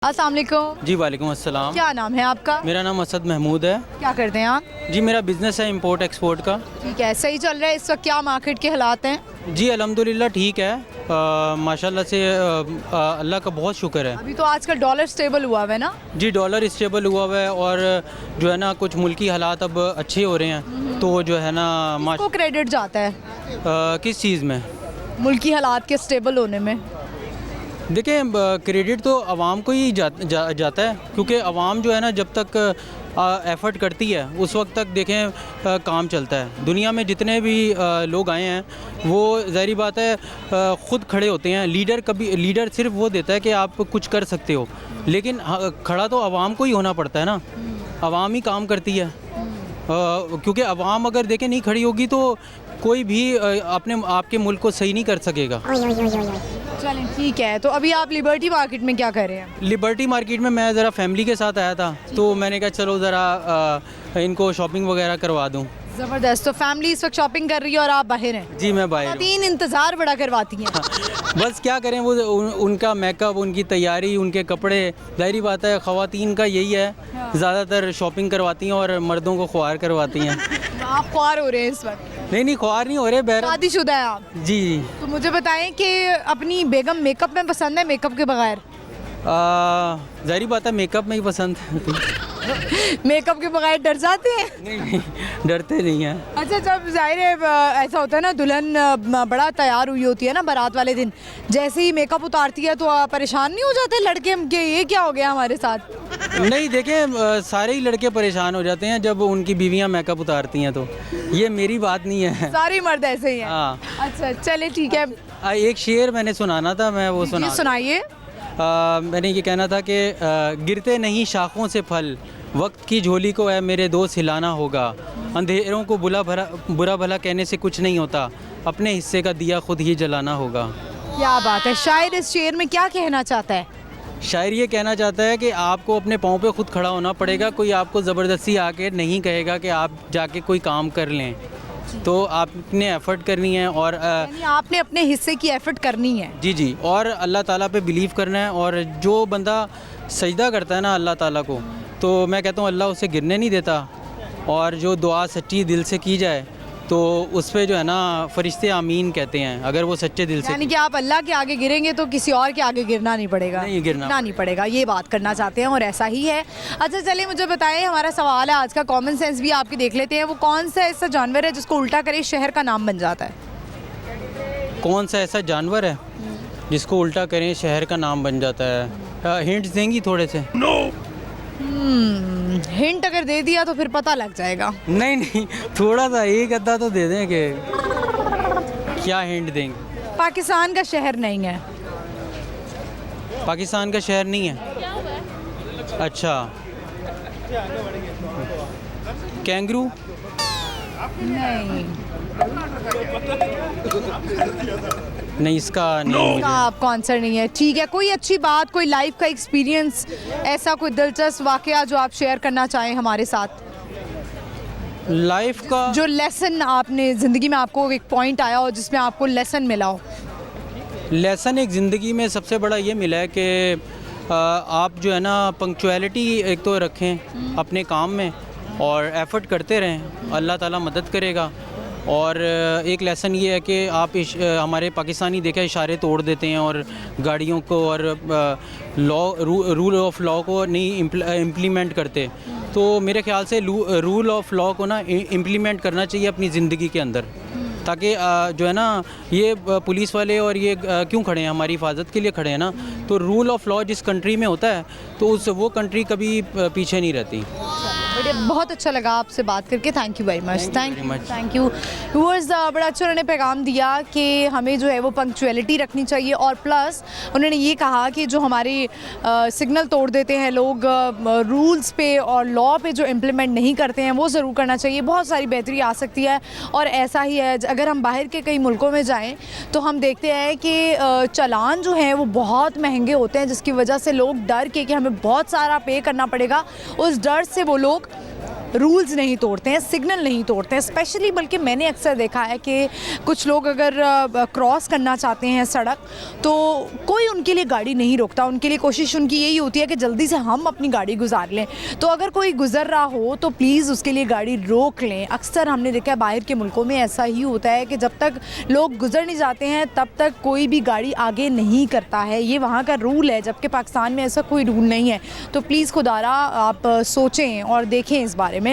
अस्सलाम वालेकुम। जी वालेकुम अस्सलाम। क्या नाम है आपका? मेरा नाम असद महमूद है। क्या करते हैं आप? जी मेरा बिज़नेस है इंपोर्ट एक्सपोर्ट का। ठीक है, सही चल रहा है इस वक्त? क्या मार्केट के हालात हैं? जी अल्हम्दुलिल्लाह ठीक है, माशाल्लाह से अल्लाह का बहुत शुक्र है। अभी तो आजकल डॉलर स्टेबल हुआ हुआ है ना? जी डॉलर स्टेबल हुआ हुआ है और जो है ना कुछ मुल्की हालात अब अच्छे हो रहे हैं, तो जो है ना किसको क्रेडिट जाता है किस चीज़ में? मुल्की हालात के स्टेबल होने में? देखिए क्रेडिट तो आवाम को ही जाता है, क्योंकि आवाम जो है ना जब तक एफ़र्ट करती है उस वक्त तक देखें काम चलता है। दुनिया में जितने भी लोग आए हैं वो ज़ाहिर बात है ख़ुद खड़े होते हैं। लीडर सिर्फ वो देता है कि आप कुछ कर सकते हो, लेकिन खड़ा तो आवाम को ही होना पड़ता है ना। आवाम ही काम करती है, क्योंकि आवाम अगर देखें नहीं खड़ी होगी तो कोई भी अपने आपके मुल्क को सही नहीं कर सकेगा। चलें ठीक है, तो अभी आप लिबर्टी मार्केट में क्या कर रहे हैं? लिबर्टी मार्केट में मैं ज़रा फैमिली के साथ आया था, तो मैंने कहा चलो ज़रा इनको शॉपिंग वगैरह करवा दूँ। ज़बरदस्त। तो फैमिली इस वक्त शॉपिंग कर रही है और आप बाहर हैं? जी मैं बाहर हूँ। तीन इंतज़ार बड़ा करवाती हैं। बस क्या करें, वो उनका मेकअप, उनकी तैयारी, उनके कपड़े, ज़ाहिर बात है ख़वातीन का यही है, ज़्यादातर शॉपिंग करवाती हैं और मर्दों को ख्वार करवाती हैं। आप ख्वार हो रहे हैं इस वक्त? नहीं ख्वार नहीं हो रहे, शादीशुदा है आप? जी। तो मुझे बताएं कि अपनी बेगम मेकअप में पसंद है, मेकअप के बगैर? ज़ाहिर बात है मेकअप में ही पसंद है। मेकअप के बगैर डर जाते हैं? नहीं डरते नहीं हैं। अच्छा, जब जाहिर है ऐसा होता है ना, दुल्हन बड़ा तैयार हुई होती है ना बारात वाले दिन, जैसे ही मेकअप उतारती है तो परेशान नहीं हो जाते लड़के कि ये क्या हो गया हमारे साथ? नहीं देखें सारे ही लड़के परेशान हो जाते हैं जब उनकी बीवियां मेकअप उतारती हैं, तो ये मेरी बात नहीं है, सारे मर्द ऐसे ही हैं। हाँ। अच्छा चले ठीक है। एक शेर मैंने सुनाना था, मैं वो सुनाइए। मैंने ये कहना था कि गिरते नहीं शाखों से फल, वक्त की झोली को है मेरे दोस्त हिलाना होगा, अंधेरों को बुरा भला कहने से कुछ नहीं होता, अपने हिस्से का दिया खुद ही जलाना होगा। क्या बात है! शायर इस शेर में क्या कहना चाहता है? शायर ये कहना चाहता है कि आपको अपने पाँव पे खुद खड़ा होना पड़ेगा, कोई आपको ज़बरदस्ती आके नहीं कहेगा कि आप जाके कोई काम कर लें, तो आपने एफ़र्ट करनी है और आपने अपने हिस्से की एफ़र्ट करनी है। जी और अल्लाह ताला पे बिलीव करना है, और जो बंदा सजदा करता है ना अल्लाह ताला को, तो मैं कहता हूँ अल्लाह उसे गिरने नहीं देता, और जो दुआ सच्ची दिल से की जाए तो उस पर जो है ना फरिश्ते आमीन कहते हैं, अगर वो सच्चे दिल से। यानी कि आप अल्लाह के आगे गिरेंगे तो किसी और के आगे गिरना नहीं पड़ेगा? नहीं गिरना नहीं पड़ेगा, ये बात करना चाहते हैं और ऐसा ही है। अच्छा चलिए मुझे बताएं, हमारा सवाल है आज का, कॉमन सेंस भी आपके देख लेते हैं। वो कौन सा ऐसा जानवर है जिसको उल्टा करे शहर का नाम बन जाता है? कौन सा ऐसा जानवर है जिसको उल्टा करें शहर का नाम बन जाता है? हिंट देंगी थोड़े से? हिंट अगर दे दिया तो फिर पता लग जाएगा। नहीं थोड़ा सा एक अद्धा तो दे दें कि क्या हिंट देंगे? पाकिस्तान का शहर नहीं है। पाकिस्तान का शहर नहीं है? अच्छा, कैंगरू? नहीं इसका नहीं, इसका आपको आंसर नहीं है। ठीक है, कोई अच्छी बात, कोई लाइफ का एक्सपीरियंस, ऐसा कोई दिलचस्प वाकया जो आप शेयर करना चाहें हमारे साथ? लाइफ का जो लेसन आपने ज़िंदगी में, आपको एक पॉइंट आया हो जिसमें आपको लेसन मिला हो? लेसन एक ज़िंदगी में सबसे बड़ा ये मिला है कि आप जो है ना पंक्चुअलिटी एक तो रखें अपने काम में और एफ़र्ट करते रहें, अल्लाह ताला मदद करेगा। और एक लेसन ये है कि आप हमारे पाकिस्तानी देखे इशारे तोड़ देते हैं और गाड़ियों को और रूल ऑफ लॉ को नहीं इम्प्लीमेंट करते, तो मेरे ख्याल से रूल ऑफ लॉ को ना इम्प्लीमेंट करना चाहिए अपनी ज़िंदगी के अंदर, ताकि जो है ना ये पुलिस वाले और ये क्यों खड़े हैं, हमारी हिफाजत के लिए खड़े हैं ना, तो रूल ऑफ लॉ जिस कंट्री में होता है तो वो कंट्री कभी पीछे नहीं रहती। बहुत अच्छा लगा आपसे बात करके, thank you very much. Thank you viewers, बड़ा अच्छा उन्होंने पैगाम दिया कि हमें जो है वो पंक्चुअलिटी रखनी चाहिए, और प्लस उन्होंने ये कहा कि जो हमारे सिग्नल तोड़ देते हैं लोग, रूल्स पे और लॉ पे जो इम्प्लीमेंट नहीं करते हैं वो ज़रूर करना चाहिए। बहुत सारी बेहतरी आ सकती है, और ऐसा ही है अगर हम बाहर के कई मुल्कों में जाएँ तो हम देखते हैं कि चालान जो हैं वो बहुत महंगे होते हैं, जिसकी वजह से लोग डर के कि हमें बहुत सारा पे करना पड़ेगा, उस डर से वो लोग रूल्स नहीं तोड़ते हैं, सिग्नल नहीं तोड़ते हैं स्पेशली, बल्कि मैंने अक्सर देखा है कि कुछ लोग अगर क्रॉस करना चाहते हैं सड़क तो कोई उनके लिए गाड़ी नहीं रोकता, उनके लिए कोशिश उनकी यही होती है कि जल्दी से हम अपनी गाड़ी गुजार लें। तो अगर कोई गुजर रहा हो तो प्लीज़ उसके लिए गाड़ी रोक लें। अक्सर हमने देखा है बाहर के मुल्कों में ऐसा ही होता है कि जब तक लोग गुजर नहीं जाते हैं तब तक कोई भी गाड़ी आगे नहीं करता है, ये वहाँ का रूल है, जबकि पाकिस्तान में ऐसा कोई रूल नहीं है। तो प्लीज़ खुदारा आप सोचें और देखें इस बारे में।